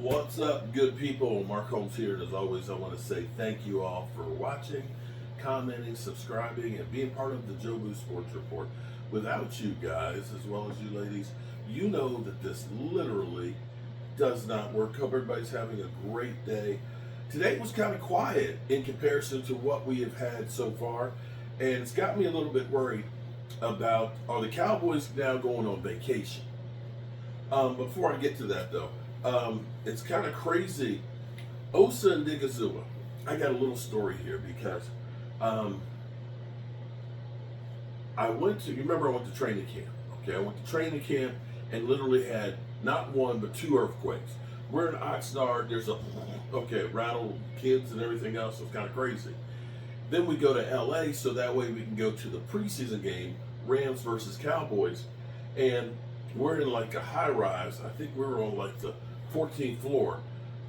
What's up, good people? Mark Holmes here, and as always, I want to say thank you all for watching, commenting, subscribing, and being part of the Joe Boo Sports Report. Without you guys, as well as you ladies, you know that this literally does not work. Hope everybody's having a great day. Today was kind of quiet in comparison to what we have had so far, and it's got me a little bit worried about, are the Cowboys now going on vacation? Before I get to that, though, it's kind of crazy. Osa Odighizuwa. I got a little story here because I went to training camp. Okay, I went to training camp and literally had not one but two earthquakes. We're in Oxnard. There's rattled kids and everything else. It's kind of crazy. Then we go to LA so that way we can go to the preseason game, Rams versus Cowboys, and we're in like a high rise. I think we were on like the 14th floor,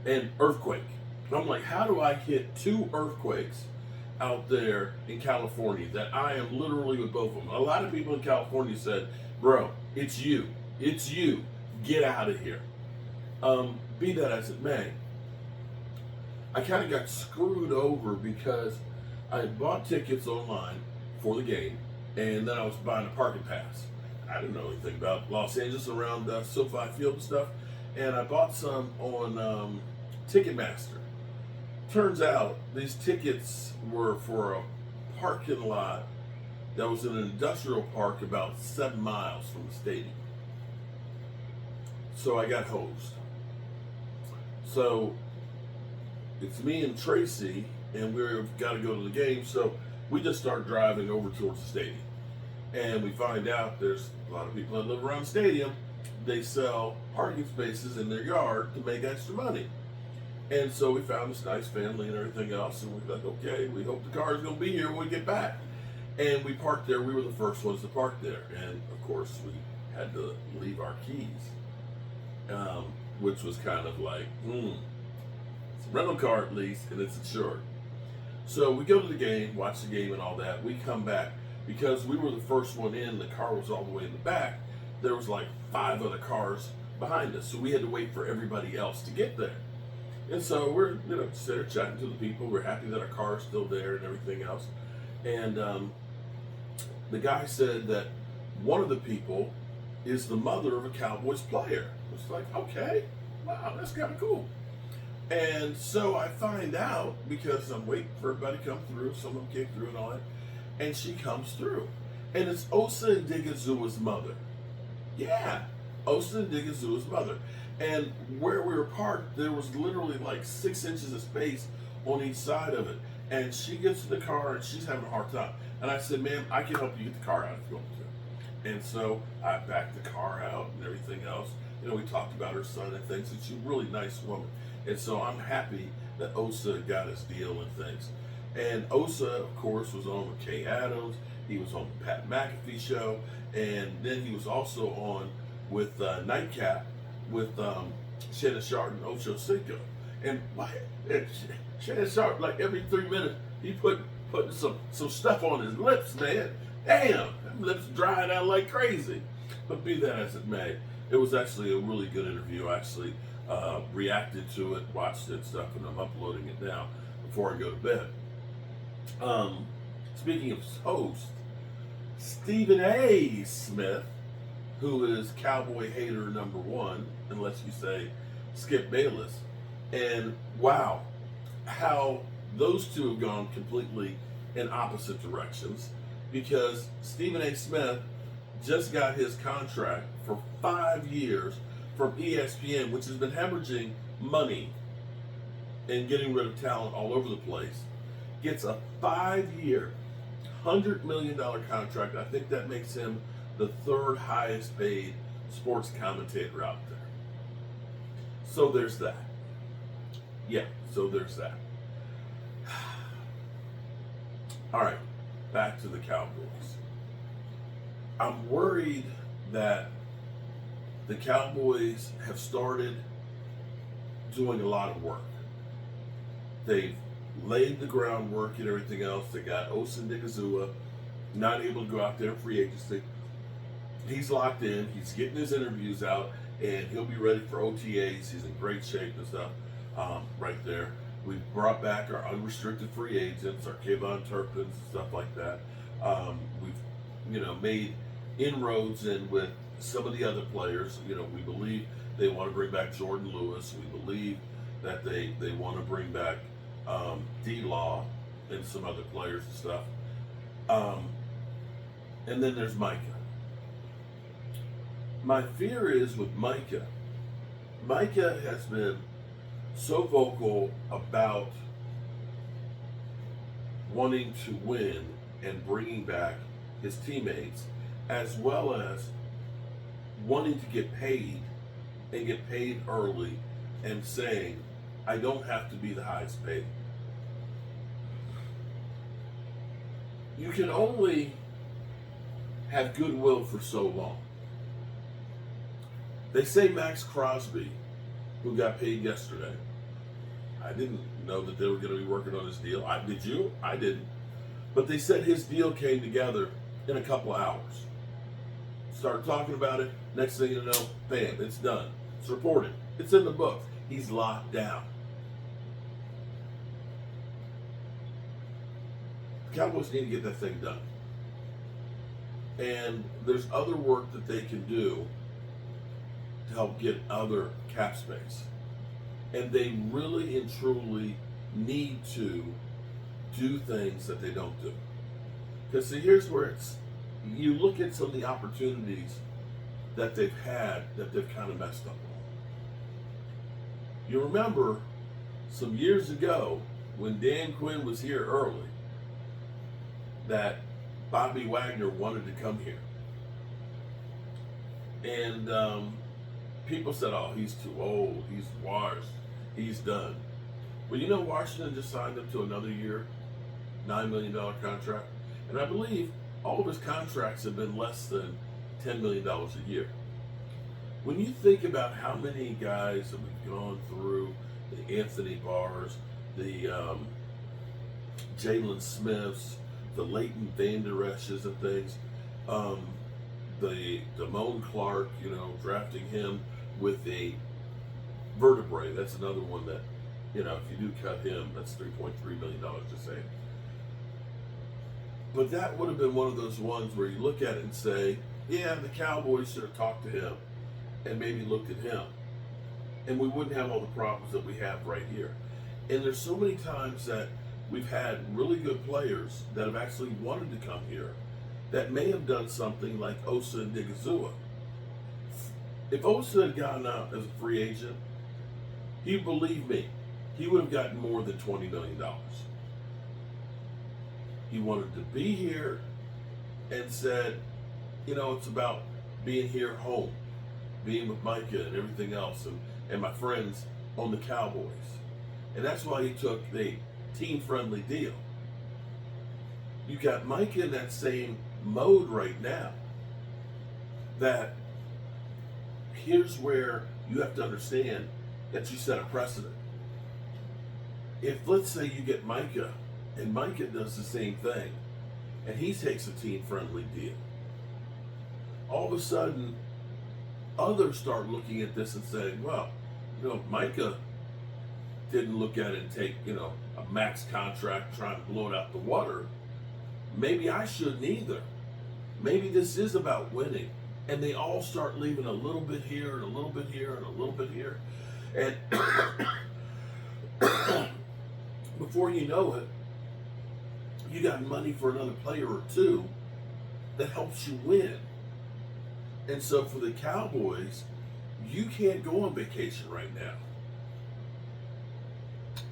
and earthquake. I'm like, how do I hit two earthquakes out there in California that I am literally with both of them? A lot of people in California said, bro, it's you. Get out of here. Be that as it may, I kind of got screwed over because I had bought tickets online for the game, and then I was buying a parking pass. I didn't know anything about Los Angeles around SoFi Field and stuff, and I bought some on Ticketmaster. Turns out these tickets were for a parking lot that was in an industrial park about 7 miles from the stadium. So I got hosed. So it's me and Tracy, and we've got to go to the game, so we just start driving over towards the stadium. And we find out there's a lot of people that live around the stadium. They sell parking spaces in their yard to make extra money. And so we found this nice family and everything else, and we're like, okay, we hope the car is going to be here when we get back. And we parked there. We were the first ones to park there. And, of course, we had to leave our keys, which was kind of like, it's a rental car at least, and it's insured. So we go to the game, watch the game and all that. We come back. Because we were the first one in, the car was all the way in the back. There was like 5 other cars behind us, so we had to wait for everybody else to get there. And so we're, sitting there chatting to the people. We're happy that our car is still there and everything else. And the guy said that one of the people is the mother of a Cowboys player. It's like, okay, wow, that's kind of cool. And so I find out, because I'm waiting for everybody to come through, some of them came through and all that, and she comes through. And it's Osa Odighizuwa's mother. Yeah, Osa Odighizuwa's mother. And where we were parked, there was literally like 6 inches of space on each side of it. And she gets to the car and she's having a hard time. And I said, ma'am, I can help you get the car out if you want me to. And so I backed the car out and everything else. We talked about her son and things, and she's a really nice woman. And so I'm happy that Osa got his deal and things. And Osa, of course, was on with Kay Adams. He was on the Pat McAfee show. And then he was also on with Nightcap with Shannon Sharp and Ocho Cinco. And Shannon Sharp, like every 3 minutes, he putting some stuff on his lips, man. Damn, them lips drying out like crazy. But be that as it may, it was actually a really good interview. I actually reacted to it, watched it and stuff, and I'm uploading it now before I go to bed. Speaking of host, Stephen A. Smith, who is Cowboy hater number 1, unless you say Skip Bayless, and wow, how those two have gone completely in opposite directions, because Stephen A. Smith just got his contract for 5 years from ESPN, which has been hemorrhaging money and getting rid of talent all over the place. Gets a 5-year, $100 million contract. I think that makes him the 3rd highest paid sports commentator out there. So there's that. Yeah, so there's that. All right, back to the Cowboys. I'm worried that the Cowboys have started doing a lot of work. They've laid the groundwork and everything else. They got Osa Odighizuwa not able to go out there in free agency. He's locked in. He's getting his interviews out. and he'll be ready for OTAs. He's in great shape and stuff right there. We've brought back our unrestricted free agents, our Kayvon Turpins and stuff like that. We've made inroads in with some of the other players. We believe they want to bring back Jordan Lewis. We believe that they want to bring back D-Law and some other players and stuff. And then there's Micah. My fear is with Micah has been so vocal about wanting to win and bringing back his teammates, as well as wanting to get paid and get paid early, and saying, I don't have to be the highest paid. You can only have goodwill for so long. They say Max Crosby, who got paid yesterday, I didn't know that they were going to be working on his deal. Did you? I didn't. But they said his deal came together in a couple of hours. Started talking about it. Next thing you know, bam, it's done. It's reported. It's in the books. He's locked down. The Cowboys need to get that thing done. And there's other work that they can do to help get other cap space. And they really and truly need to do things that they don't do. Because see, here's where you look at some of the opportunities that they've had that they've kind of messed up on. You remember some years ago when Dan Quinn was here early, that Bobby Wagner wanted to come here. And people said, oh, he's too old, he's washed, he's done. Well, Washington just signed him to another year, $9 million contract. And I believe all of his contracts have been less than $10 million a year. When you think about how many guys that we've gone through, the Anthony Barrs, the Jalen Smiths, the Leighton Vander Esch's and things, the Damone Clark, drafting him with a vertebrae. That's another one that, if you do cut him, that's $3.3 million to say. But that would have been one of those ones where you look at it and say, yeah, the Cowboys should have talked to him and maybe looked at him. And we wouldn't have all the problems that we have right here. And there's so many times that we've had really good players that have actually wanted to come here that may have done something like Osa Odighizuwa. If Osa had gotten out as a free agent, believe me, he would have gotten more than $20 million. He wanted to be here and said, it's about being here home, being with Micah and everything else, and my friends on the Cowboys. And that's why he took the team-friendly deal. You got Micah in that same mode right now, that here's where you have to understand that you set a precedent. If, let's say, you get Micah, and Micah does the same thing, and he takes a team-friendly deal, all of a sudden, others start looking at this and saying, well, Micah didn't look at it and take, a max contract, trying to blow it out the water. Maybe I shouldn't either. Maybe this is about winning. And they all start leaving a little bit here and a little bit here and a little bit here. And before you know it, you got money for another player or two that helps you win. And so for the Cowboys, you can't go on vacation right now.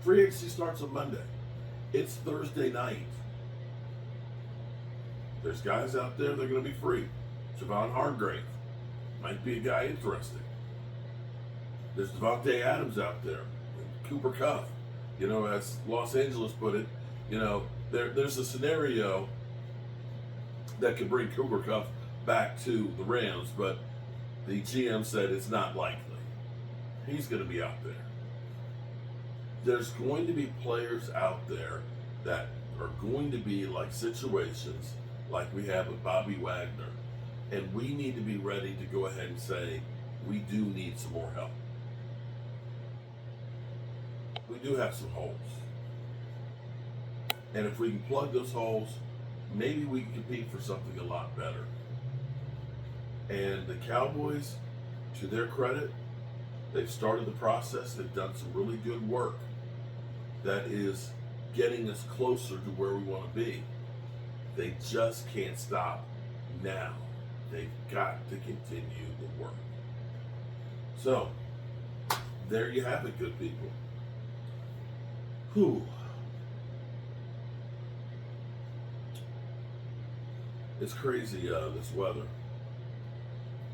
Free agency starts on Monday. It's Thursday night. There's guys out there that are going to be free. Javon Hargrave might be a guy interesting. There's Devontae Adams out there. Cooper Kupp. As Los Angeles put it, there's a scenario that could bring Cooper Kupp back to the Rams, but the GM said it's not likely. He's going to be out there. There's going to be players out there that are going to be like situations like we have with Bobby Wagner, and we need to be ready to go ahead and say, we do need some more help. We do have some holes. And if we can plug those holes, maybe we can compete for something a lot better. And the Cowboys, to their credit, they've started the process. They've done some really good work that is getting us closer to where we want to be. They just can't stop now. They've got to continue the work. So, there you have it, good people. Whew. It's crazy, this weather.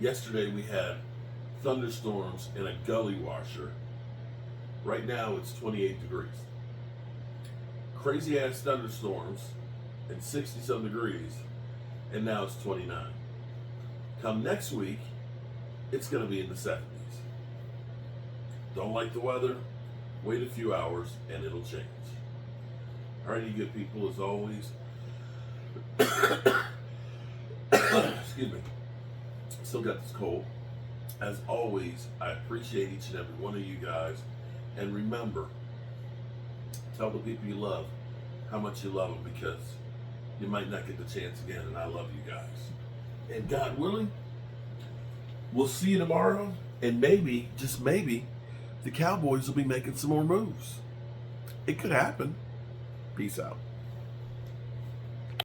Yesterday we had thunderstorms and a gully washer. Right now it's 28 degrees. Crazy ass thunderstorms and 60-some degrees, and now it's 29. Come next week, it's going to be in the 70s. Don't like the weather? Wait a few hours and it'll change. All right, you good people, as always. Excuse me. Still got this cold. As always, I appreciate each and every one of you guys. And remember, tell the people you love how much you love them, because you might not get the chance again, and I love you guys. And God willing, we'll see you tomorrow, and maybe, just maybe, the Cowboys will be making some more moves. It could happen. Peace out.